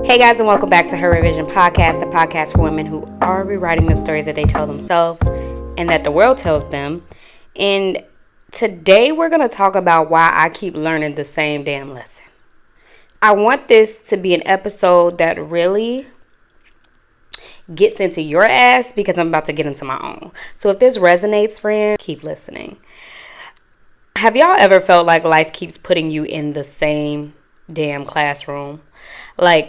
Hey guys, and welcome back to Her Revision Podcast, the podcast for women who are rewriting the stories that they tell themselves and that the world tells them. And today we're going to talk about why I keep learning the same damn lesson. I want this to be an episode that really gets into your ass because I'm about to get into my own. So if this resonates, friend, keep listening. Have y'all ever felt like life keeps putting you in the same damn classroom?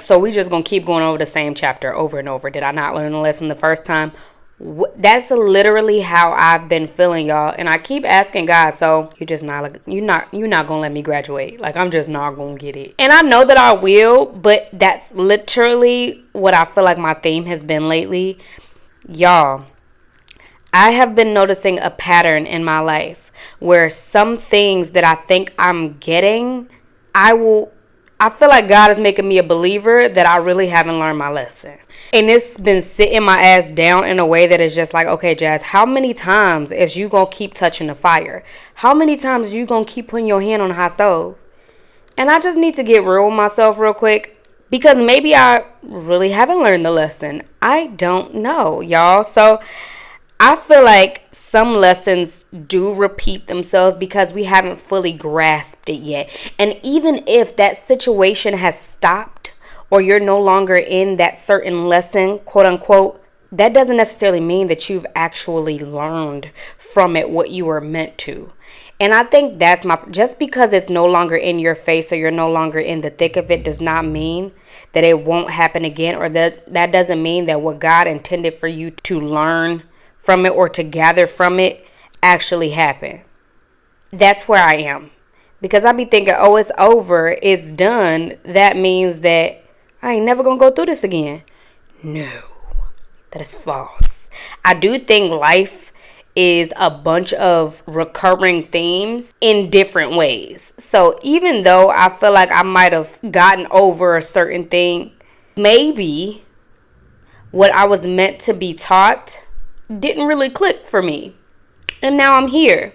So we just gonna keep going over the same chapter over and over. Did I not learn the lesson the first time? That's literally how I've been feeling, y'all. And I keep asking God, so you're not gonna let me graduate. I'm just not gonna get it. And I know that I will, but that's literally what I feel like my theme has been lately. Y'all, I have been noticing a pattern in my life where some things that I think I'm getting, I feel like God is making me a believer that I really haven't learned my lesson. And it's been sitting my ass down in a way that is just like, okay, Jazz, how many times is you going to keep touching the fire? How many times is you going to keep putting your hand on the hot stove? And I just need to get real with myself real quick because maybe I really haven't learned the lesson. I don't know, y'all. So I feel like some lessons do repeat themselves because we haven't fully grasped it yet. And even if that situation has stopped or you're no longer in that certain lesson, quote unquote, that doesn't necessarily mean that you've actually learned from it what you were meant to. And I think just because it's no longer in your face or you're no longer in the thick of it does not mean that it won't happen again, or that doesn't mean that what God intended for you to learn from it or to gather from it actually happen. That's where I am. Because I be thinking, oh, it's over, it's done. That means that I ain't never gonna go through this again. No, that is false. I do think life is a bunch of recurring themes in different ways. So even though I feel like I might have gotten over a certain thing, maybe what I was meant to be taught didn't really click for me. And now I'm here.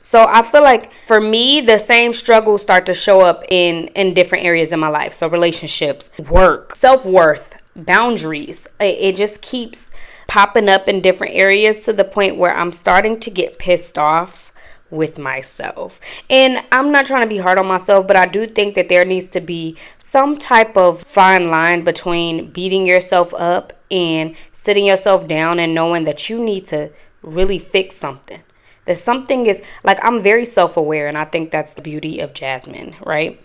So I feel like for me, the same struggles start to show up in different areas in my life. So relationships, work, self-worth, boundaries. It just keeps popping up in different areas to the point where I'm starting to get pissed off with myself. And I'm not trying to be hard on myself, but I do think that there needs to be some type of fine line between beating yourself up and sitting yourself down and knowing that you need to really fix something. That something is, I'm very self-aware, and I think that's the beauty of Jasmine, right?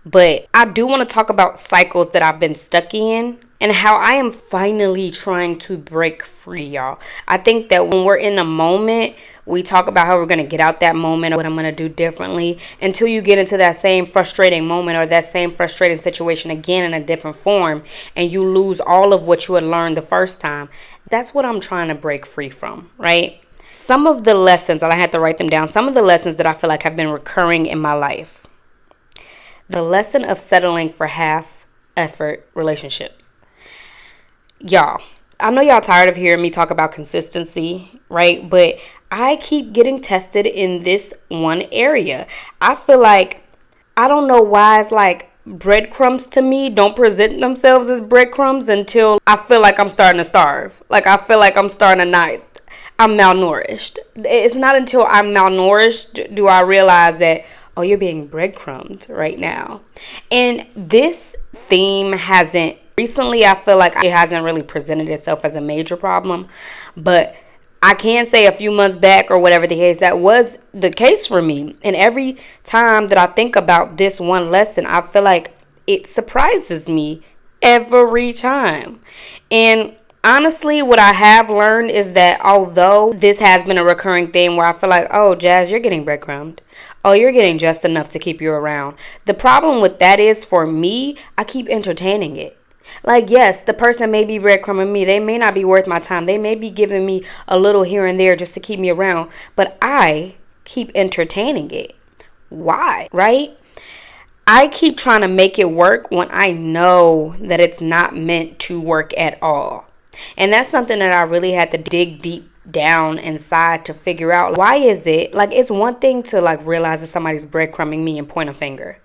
But I do want to talk about cycles that I've been stuck in and how I am finally trying to break free, y'all. I think that when we're in a moment, we talk about how we're going to get out that moment or what I'm going to do differently until you get into that same frustrating moment or that same frustrating situation again in a different form and you lose all of what you had learned the first time. That's what I'm trying to break free from, right? Some of the lessons, and I had to write them down, some of the lessons that I feel like have been recurring in my life. The lesson of settling for half effort relationships. Y'all, I know y'all tired of hearing me talk about consistency, right? But I keep getting tested in this one area. I feel like, I don't know why it's like breadcrumbs to me don't present themselves as breadcrumbs until I feel like I'm starting to starve. I feel like I'm starting to I'm malnourished. It's not until I'm malnourished do I realize that, oh, you're being breadcrumbed right now. And this theme recently I feel like it hasn't really presented itself as a major problem, but I can say a few months back or whatever the case, that was the case for me. And every time that I think about this one lesson, I feel like it surprises me every time. And honestly, what I have learned is that although this has been a recurring theme where I feel like, oh, Jazz, you're getting breadcrumbed. Oh, you're getting just enough to keep you around. The problem with that is, for me, I keep entertaining it. Yes, the person may be breadcrumbing me. They may not be worth my time. They may be giving me a little here and there just to keep me around. But I keep entertaining it. Why? Right? I keep trying to make it work when I know that it's not meant to work at all. And that's something that I really had to dig deep down inside to figure out. Why is it? It's one thing to realize that somebody's breadcrumbing me and point a finger.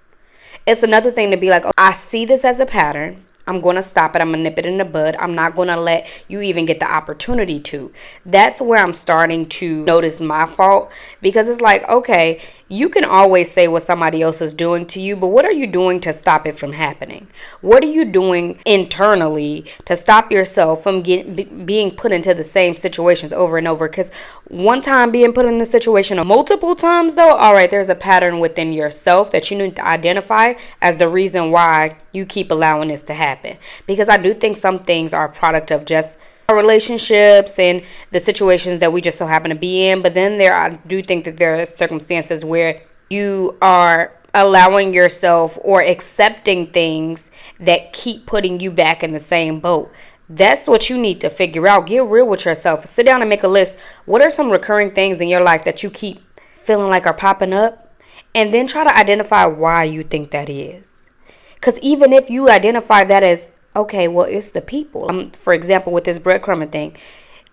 It's another thing to be like, oh, I see this as a pattern. I'm going to stop it. I'm going to nip it in the bud. I'm not going to let you even get the opportunity to. That's where I'm starting to notice my fault, because it's like, okay, you can always say what somebody else is doing to you, but what are you doing to stop it from happening? What are you doing internally to stop yourself from being put into the same situations over and over? Because one time being put in the situation multiple times, though, all right, there's a pattern within yourself that you need to identify as the reason why you keep allowing this to happen. Because I do think some things are a product of just our relationships and the situations that we just so happen to be in. But then I do think that there are circumstances where you are allowing yourself or accepting things that keep putting you back in the same boat. That's what you need to figure out. Get real with yourself. Sit down and make a list. What are some recurring things in your life that you keep feeling like are popping up? And then try to identify why you think that is. Because even if you identify that as, okay, well, it's the people. For example, with this breadcrumbing thing,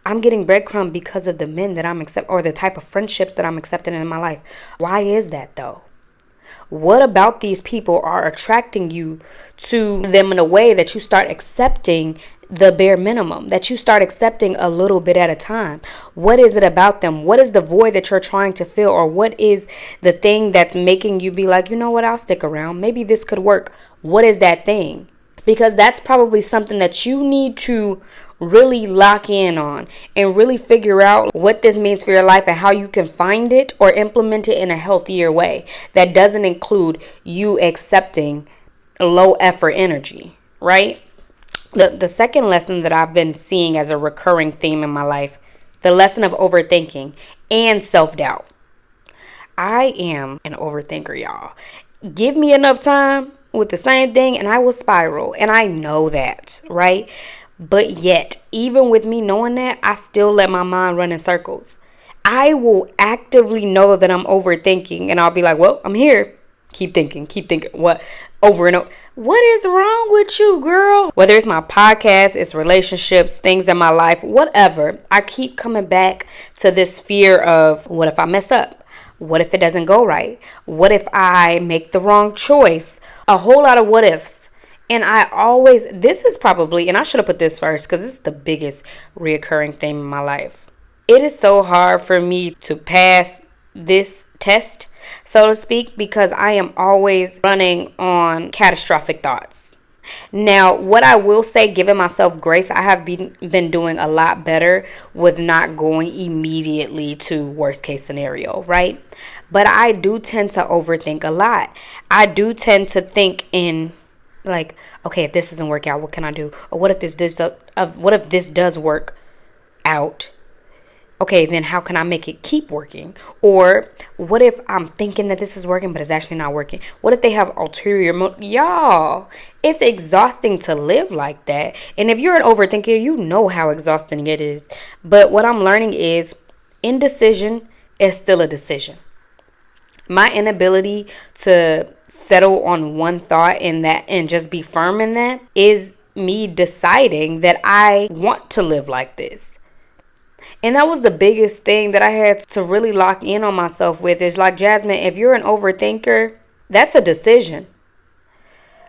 I'm getting breadcrumb because of the men that I'm accepting, or the type of friendships that I'm accepting in my life. Why is that, though? What about these people are attracting you to them in a way that you start accepting the bare minimum, that you start accepting a little bit at a time? What is it about them? What is the void that you're trying to fill? Or what is the thing that's making you be like, you know what, I'll stick around. Maybe this could work. What is that thing? Because that's probably something that you need to really lock in on and really figure out what this means for your life and how you can find it or implement it in a healthier way that doesn't include you accepting low effort energy, right? The second lesson that I've been seeing as a recurring theme in my life, the lesson of overthinking and self-doubt. I am an overthinker, y'all. Give me enough time with the same thing and I will spiral. And I know that, right? But yet, even with me knowing that, I still let my mind run in circles. I will actively know that I'm overthinking and I'll be like, well, I'm here. Keep thinking. What? Over and over. What is wrong with you, girl? Whether it's my podcast, it's relationships, things in my life, whatever. I keep coming back to this fear of, what if I mess up? What if it doesn't go right? What if I make the wrong choice? A whole lot of what ifs. And this is probably, and I should have put this first because this is the biggest reoccurring theme in my life. It is so hard for me to pass this test, so to speak, because I am always running on catastrophic thoughts. Now, what I will say, giving myself grace, I have been doing a lot better with not going immediately to worst case scenario, right? But I do tend to overthink a lot. I do tend to think in like, okay, if this doesn't work out, what can I do? Or what if this does work out? Okay, then how can I make it keep working? Or what if I'm thinking that this is working, but it's actually not working? What if they have ulterior y'all, it's exhausting to live like that. And if you're an overthinker, you know how exhausting it is. But what I'm learning is indecision is still a decision. My inability to settle on one thought and just be firm in that is me deciding that I want to live like this. And that was the biggest thing that I had to really lock in on myself with, is like, Jasmine, if you're an overthinker, that's a decision.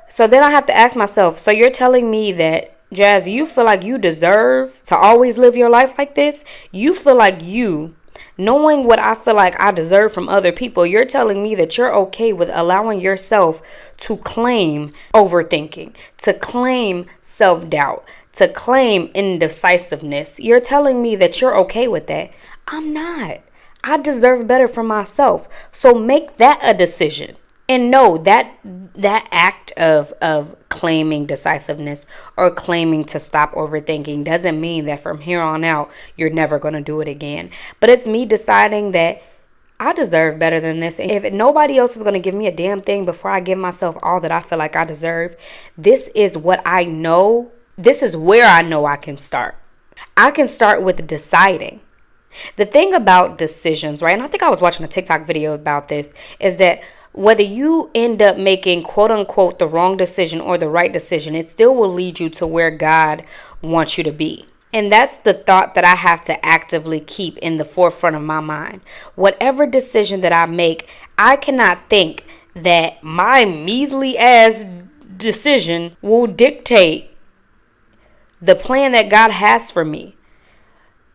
So then I have to ask myself, so you're telling me that, Jazz, you feel like you deserve to always live your life like this? You feel like knowing what I feel like I deserve from other people, you're telling me that you're okay with allowing yourself to claim overthinking, to claim self-doubt, to claim indecisiveness. You're telling me that you're okay with that. I'm not. I deserve better for myself. So make that a decision. And no, that act of claiming decisiveness or claiming to stop overthinking doesn't mean that from here on out you're never going to do it again. But it's me deciding that I deserve better than this. And if nobody else is going to give me a damn thing before I give myself all that I feel like I deserve, this is what I know. This is where I know I can start. I can start with deciding. The thing about decisions, right? And I think I was watching a TikTok video about this, is that whether you end up making quote unquote the wrong decision or the right decision, it still will lead you to where God wants you to be. And that's the thought that I have to actively keep in the forefront of my mind. Whatever decision that I make, I cannot think that my measly ass decision will dictate the plan that God has for me.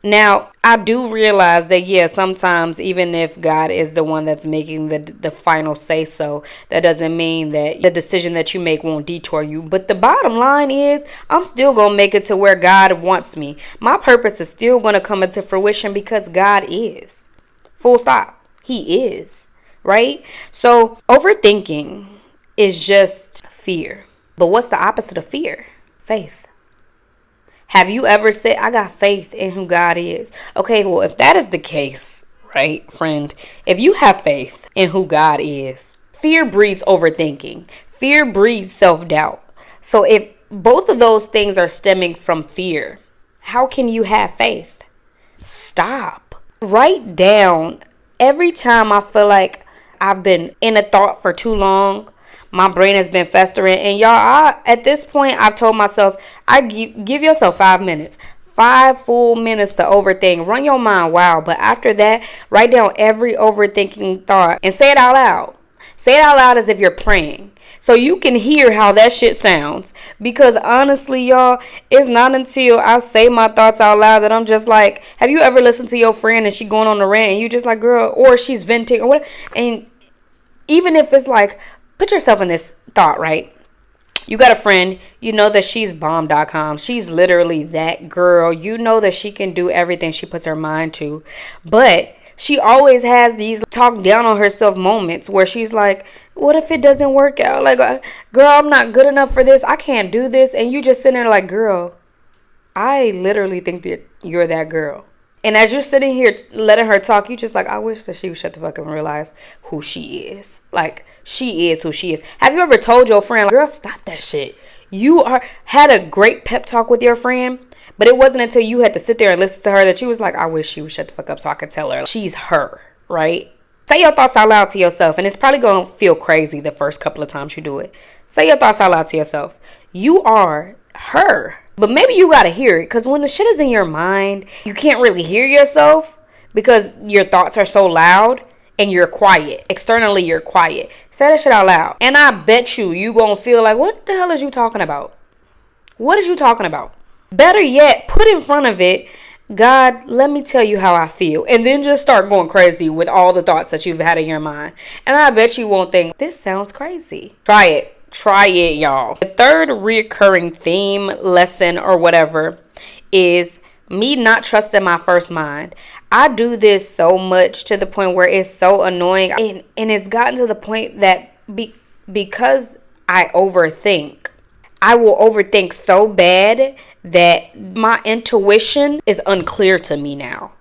Now, I do realize that, yeah, sometimes even if God is the one that's making the final say so, that doesn't mean that the decision that you make won't detour you. But the bottom line is, I'm still going to make it to where God wants me. My purpose is still going to come into fruition because God is. Full stop. He is. Right? So, overthinking is just fear. But what's the opposite of fear? Faith. Have you ever said, I got faith in who God is? Okay, well, if that is the case, right, friend, if you have faith in who God is, fear breeds overthinking. Fear breeds self-doubt. So if both of those things are stemming from fear, how can you have faith? Stop. Write down every time I feel like I've been in a thought for too long. My brain has been festering. And y'all, at this point, I've told myself, give yourself 5 minutes. 5 full minutes to overthink. Run your mind wild. But after that, write down every overthinking thought and say it out loud. Say it out loud as if you're praying. So you can hear how that shit sounds. Because honestly, y'all, it's not until I say my thoughts out loud that I'm just like, have you ever listened to your friend and she going on a rant and you just like, girl, or she's venting or whatever. And even if it's like, put yourself in this thought, right? You got a friend, you know that she's bomb.com. She's literally that girl. You know that she can do everything she puts her mind to. But she always has these talk down on herself moments where she's like, what if it doesn't work out? Like, girl, I'm not good enough for this. I can't do this. And you just sitting there like, girl, I literally think that you're that girl. And as you're sitting here letting her talk, you just like, I wish that she would shut the fuck up and realize who she is. Like, she is who she is. Have you ever told your friend, like, girl, stop that shit? You had a great pep talk with your friend, but it wasn't until you had to sit there and listen to her that you was like, I wish she would shut the fuck up so I could tell her she's her, right? Say your thoughts out loud to yourself, and it's probably going to feel crazy the first couple of times you do it. Say your thoughts out loud to yourself. You are her. But maybe you got to hear it, because when the shit is in your mind, you can't really hear yourself because your thoughts are so loud and you're quiet. Externally, you're quiet. Say that shit out loud. And I bet you going to feel like, what the hell is you talking about? What is you talking about? Better yet, put in front of it, God, let me tell you how I feel. And then just start going crazy with all the thoughts that you've had in your mind. And I bet you won't think, this sounds crazy. Try it. Try it, y'all. The third recurring theme, lesson, or whatever is me not trusting my first mind. I do this so much to the point where it's so annoying. And it's gotten to the point that because I overthink, I will overthink so bad that my intuition is unclear to me now.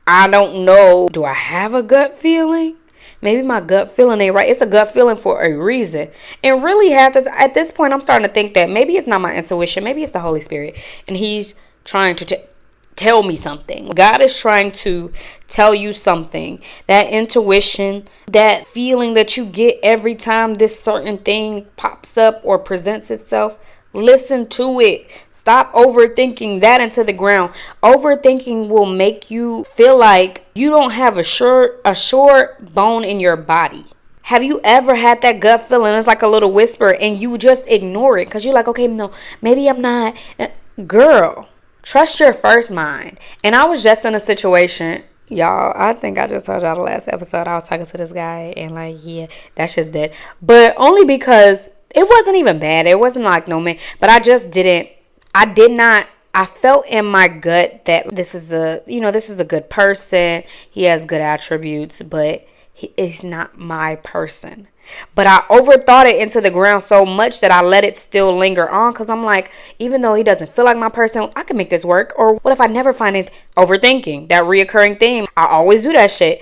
I don't know. Do I have a gut feeling? Maybe my gut feeling ain't right. It's a gut feeling for a reason. And really at this point, I'm starting to think that maybe it's not my intuition. Maybe it's the Holy Spirit. And he's trying to tell me something. God is trying to tell you something. That intuition, that feeling that you get every time this certain thing pops up or presents itself. Listen to it. Stop overthinking that into the ground. Overthinking will make you feel like you don't have a short bone in your body. Have you ever had that gut feeling? It's like a little whisper and you just ignore it because you're like, okay, no, maybe I'm not. Girl, trust your first mind. And I was just in a situation, y'all, I think I just told y'all the last episode, I was talking to this guy and like, yeah, that shit's dead. But only because it wasn't even bad. It wasn't like no man. But I felt in my gut that this is a good person. He has good attributes, but he's not my person. But I overthought it into the ground so much that I let it still linger on. Because I'm like, even though he doesn't feel like my person, I can make this work. Or what if I never find it? Overthinking, that reoccurring theme. I always do that shit.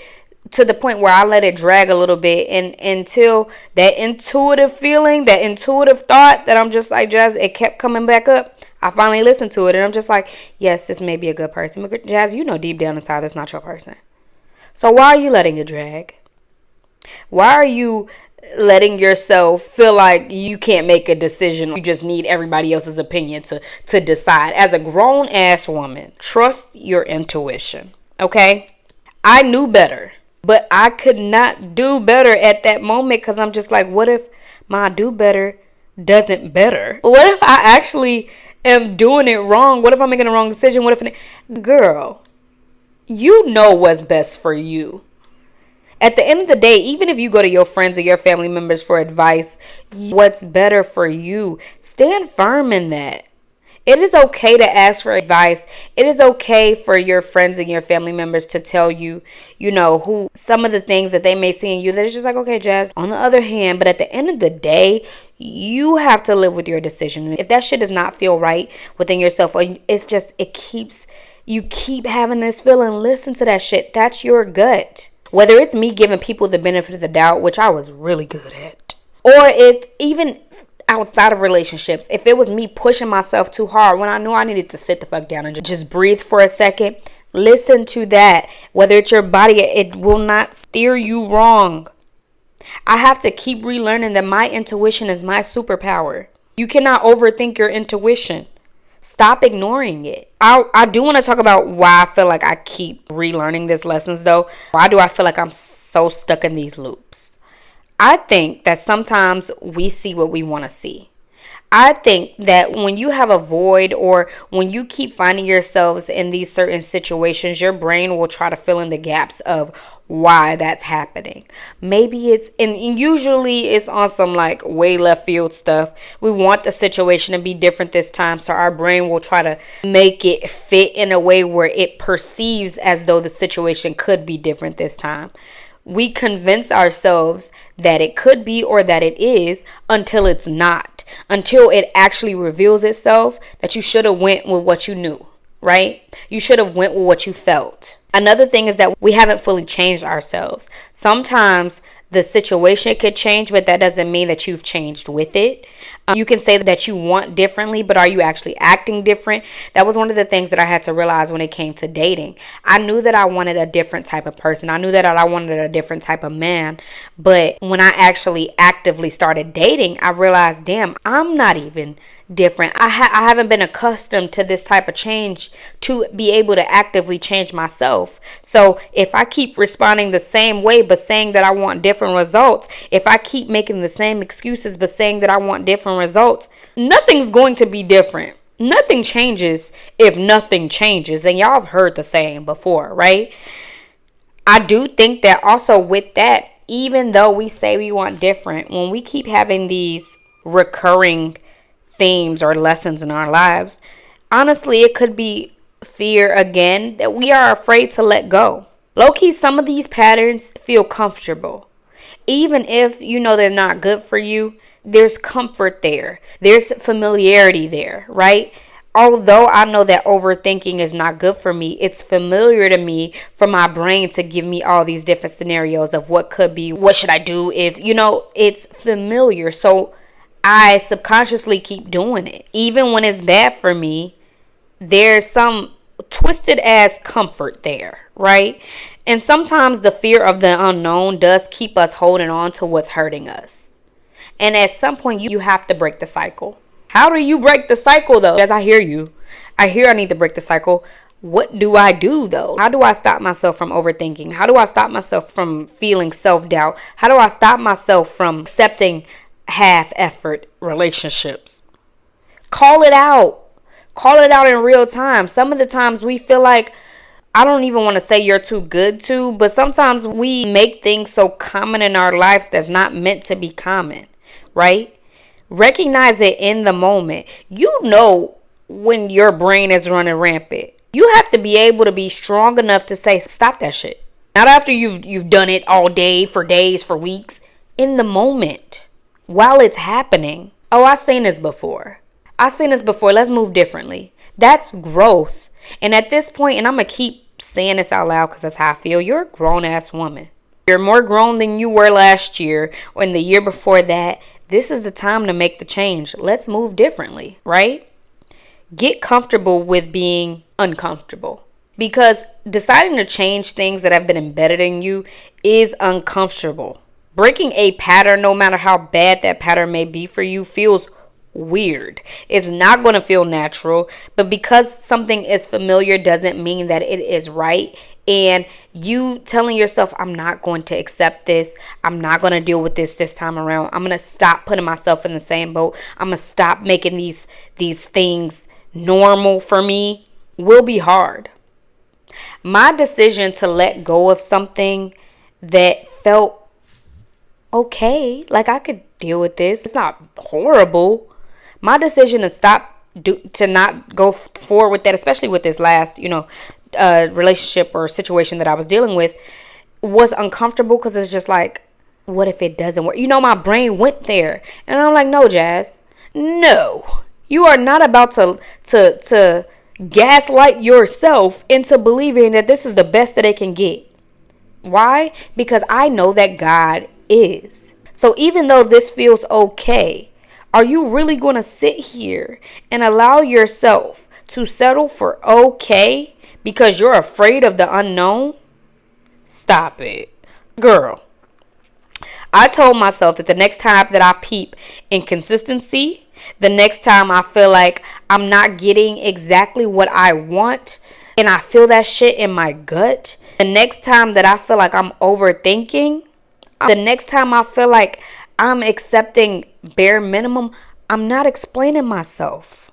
To the point where I let it drag a little bit, and until that intuitive feeling, that intuitive thought that I'm just like, Jazz, it kept coming back up. I finally listened to it and I'm just like, yes, this may be a good person. But Jazz, you know deep down inside that's not your person. So why are you letting it drag? Why are you letting yourself feel like you can't make a decision? You just need everybody else's opinion to decide. As a grown ass woman, trust your intuition. Okay? I knew better. But I could not do better at that moment because I'm just like, what if my do better doesn't better? What if I actually am doing it wrong? What if I'm making a wrong decision? What if, girl, you know what's best for you. At the end of the day, even if you go to your friends or your family members for advice, what's better for you, stand firm in that. It is okay to ask for advice. It is okay for your friends and your family members to tell you, who some of the things that they may see in you that is just like, okay, Jazz. On the other hand, but at the end of the day, you have to live with your decision. If that shit does not feel right within yourself, or you keep having this feeling, listen to that shit. That's your gut. Whether it's me giving people the benefit of the doubt, which I was really good at, or it's even outside of relationships, if it was me pushing myself too hard when I knew I needed to sit the fuck down and just breathe for a second, listen to that. Whether it's your body, it will not steer you wrong. I have to keep relearning that my intuition is my superpower. You cannot overthink your intuition. Stop ignoring it. I do want to talk about why I feel like I keep relearning these lessons though. Why do I feel like I'm so stuck in these loops? I think that sometimes we see what we want to see. I think that when you have a void or when you keep finding yourselves in these certain situations, your brain will try to fill in the gaps of why that's happening. Maybe and usually it's on some like way left field stuff. We want the situation to be different this time, so our brain will try to make it fit in a way where it perceives as though the situation could be different this time. We convince ourselves that it could be or that it is until it's not, until it actually reveals itself that you should have went with what you knew, right? You should have went with what you felt. Another thing is that we haven't fully changed ourselves. Sometimes the situation could change, but that doesn't mean that you've changed with it. You can say that you want differently, but are you actually acting different? That was one of the things that I had to realize when it came to dating. I knew that I wanted a different type of person. I knew that I wanted a different type of man. But when I actually actively started dating, I realized, damn, I'm not even different. I haven't been accustomed to this type of change to be able to actively change myself. So if I keep responding the same way but saying that I want different results, if I keep making the same excuses but saying that I want different results, nothing's going to be different. Nothing changes if nothing changes. And y'all have heard the saying before, right? I do think that also with that, even though we say we want different, when we keep having these recurring themes or lessons in our lives, honestly, it could be fear again that we are afraid to let go. Low-key, some of these patterns feel comfortable. Even if you know they're not good for you, there's comfort there. There's familiarity there, right? Although I know that overthinking is not good for me, it's familiar to me for my brain to give me all these different scenarios of what could be, what should I do if, it's familiar. So I subconsciously keep doing it. Even when it's bad for me, there's some twisted ass comfort there, right? And sometimes the fear of the unknown does keep us holding on to what's hurting us. And at some point, you have to break the cycle. How do you break the cycle, though? As I hear I need to break the cycle. What do I do, though? How do I stop myself from overthinking? How do I stop myself from feeling self-doubt? How do I stop myself from accepting half-effort relationships? Call it out. Call it out in real time. Some of the times we feel like, I don't even want to say you're too good to, but sometimes we make things so common in our lives that's not meant to be common, right? Recognize it in the moment. You know when your brain is running rampant. You have to be able to be strong enough to say, stop that shit. Not after you've done it all day, for days, for weeks. In the moment. While it's happening. Oh, I've seen this before. Let's move differently. That's growth. And at this point, and I'm going to keep saying this out loud because that's how I feel. You're a grown-ass woman. You're more grown than you were last year or in the year before that. This is the time to make the change. Let's move differently, right? Get comfortable with being uncomfortable. Because deciding to change things that have been embedded in you is uncomfortable. Breaking a pattern, no matter how bad that pattern may be for you, feels weird. It's not going to feel natural, but because something is familiar doesn't mean that it is right. and you telling yourself, I'm not going to accept this, I'm not going to deal with this time around, I'm going to stop putting myself in the same boat, I'm going to stop making these things normal for me, will be hard. My decision to let go of something that felt okay, like I could deal with this, it's not horrible. My decision to not go forward with that, especially with this last, relationship or situation that I was dealing with, was uncomfortable because it's just like, what if it doesn't work? My brain went there, and I'm like, no, Jazz, no, you are not about to gaslight yourself into believing that this is the best that it can get. Why? Because I know that God is. So even though this feels okay, are you really going to sit here and allow yourself to settle for okay because you're afraid of the unknown? Stop it. Girl, I told myself that the next time that I peep inconsistency, the next time I feel like I'm not getting exactly what I want, and I feel that shit in my gut, the next time that I feel like I'm overthinking, the next time I feel like I'm accepting bare minimum, I'm not explaining myself.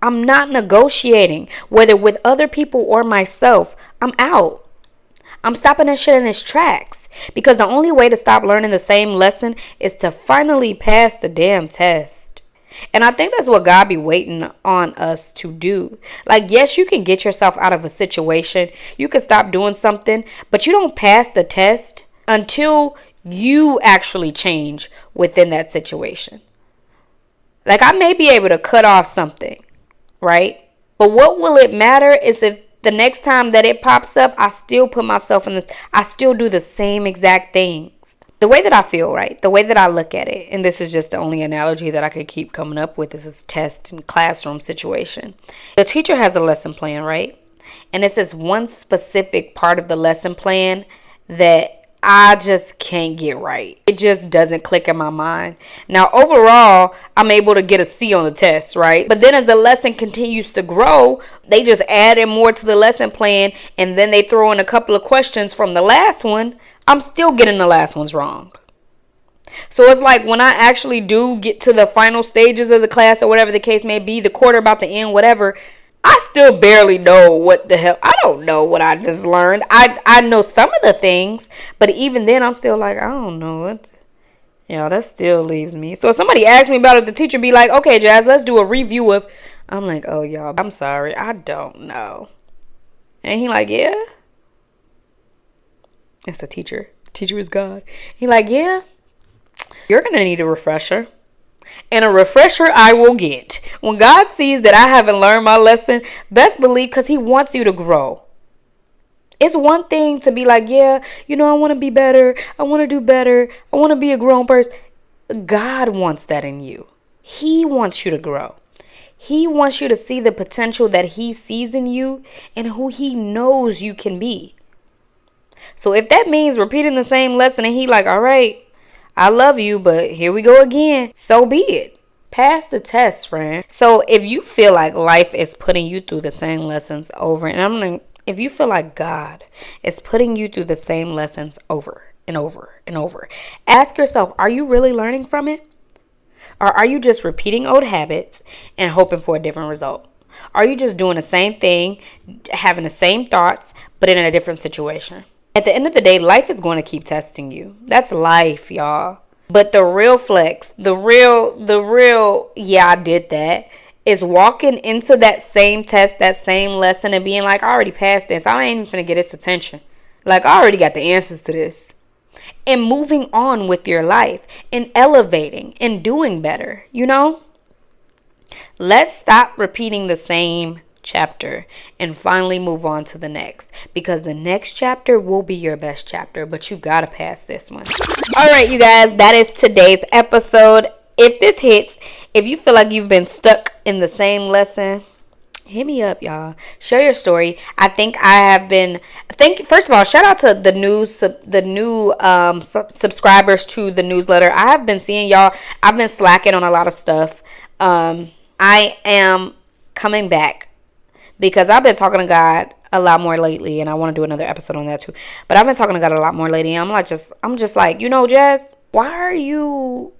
I'm not negotiating, whether with other people or myself. I'm out. I'm stopping that shit in its tracks, because the only way to stop learning the same lesson is to finally pass the damn test. And I think that's what God be waiting on us to do. Like, yes, you can get yourself out of a situation. You can stop doing something, but you don't pass the test until you actually change within that situation. Like, I may be able to cut off something, right? But what will it matter is if the next time that it pops up, I still put myself in this, I still do the same exact things. The way that I feel, right? The way that I look at it, and this is just the only analogy that I could keep coming up with, is this test and classroom situation. The teacher has a lesson plan, right? And it's this one specific part of the lesson plan that I just can't get right. It just doesn't click in my mind. Now, overall, I'm able to get a C on the test, right? But then as the lesson continues to grow, they just add in more to the lesson plan, and then they throw in a couple of questions from the last one. I'm still getting the last ones wrong. So it's like when I actually do get to the final stages of the class, or whatever the case may be, the quarter about to end, whatever, I still barely know what the hell. I don't know what I just learned. I know some of the things, but even then I'm still like, I don't know what. That still leaves me. So if somebody asks me about it, the teacher be like, okay, Jazz, let's do a review of. I'm like, oh, y'all, I'm sorry, I don't know. And he like, yeah. It's the teacher. The teacher is God. He like, yeah, you're going to need a refresher. And a refresher I will get. When God sees that I haven't learned my lesson, best believe, because he wants you to grow. It's one thing to be like, yeah, I want to be better. I want to do better. I want to be a grown person. God wants that in you. He wants you to grow. He wants you to see the potential that he sees in you and who he knows you can be. So if that means repeating the same lesson and he like, all right, I love you, but here we go again, so be it. Pass the test, friend. So if you feel like life is putting you through the same lessons over and if you feel like God is putting you through the same lessons over and over and over, ask yourself, are you really learning from it? Or are you just repeating old habits and hoping for a different result? Are you just doing the same thing, having the same thoughts, but in a different situation? At the end of the day, life is going to keep testing you. That's life, y'all. But the real flex, the real, yeah, I did that, is walking into that same test, that same lesson, and being like, I already passed this. I ain't even finna get its attention. Like, I already got the answers to this. And moving on with your life and elevating and doing better, Let's stop repeating the same chapter and finally move on to the next, because the next chapter will be your best chapter, but you gotta pass this one. All right, you guys, that is today's episode. If this hits, if you feel like you've been stuck in the same lesson, hit me up, y'all. Share your story. I think I have been. First of all, shout out to the new subscribers to the newsletter. I have been seeing y'all. I've been slacking on a lot of stuff. I am coming back because I've been talking to God a lot more lately, and I want to do another episode on that too. But I've been talking to God a lot more lately. And I'm just like, Jess, why are you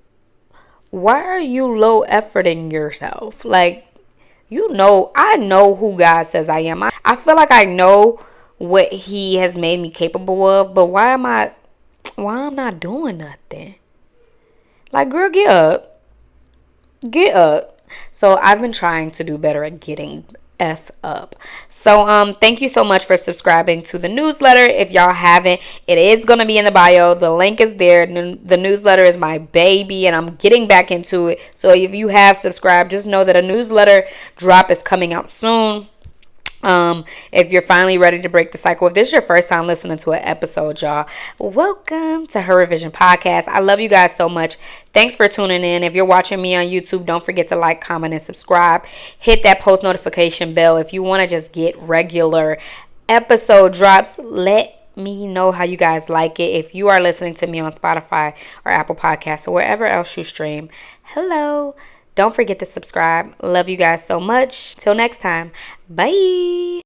low efforting yourself? Like, I know who God says I am. I feel like I know what He has made me capable of, but why I'm not doing nothing? Like, girl, get up. So I've been trying to do better at getting F up. So thank you so much for subscribing to the newsletter. If y'all haven't, it is going to be in the bio. The link is there. The newsletter is my baby, and I'm getting back into it. So if you have subscribed, just know that a newsletter drop is coming out soon. If you're finally ready to break the cycle, if this is your first time listening to an episode, y'all, welcome to Her Revision Podcast. I love you guys so much. Thanks for tuning in. If you're watching me on YouTube, don't forget to like, comment, and subscribe. Hit that post notification bell if you want to just get regular episode drops. Let me know how you guys like it. If you are listening to me on Spotify or Apple Podcasts or wherever else you stream, hello. Don't forget to subscribe. Love you guys so much. Till next time. Bye.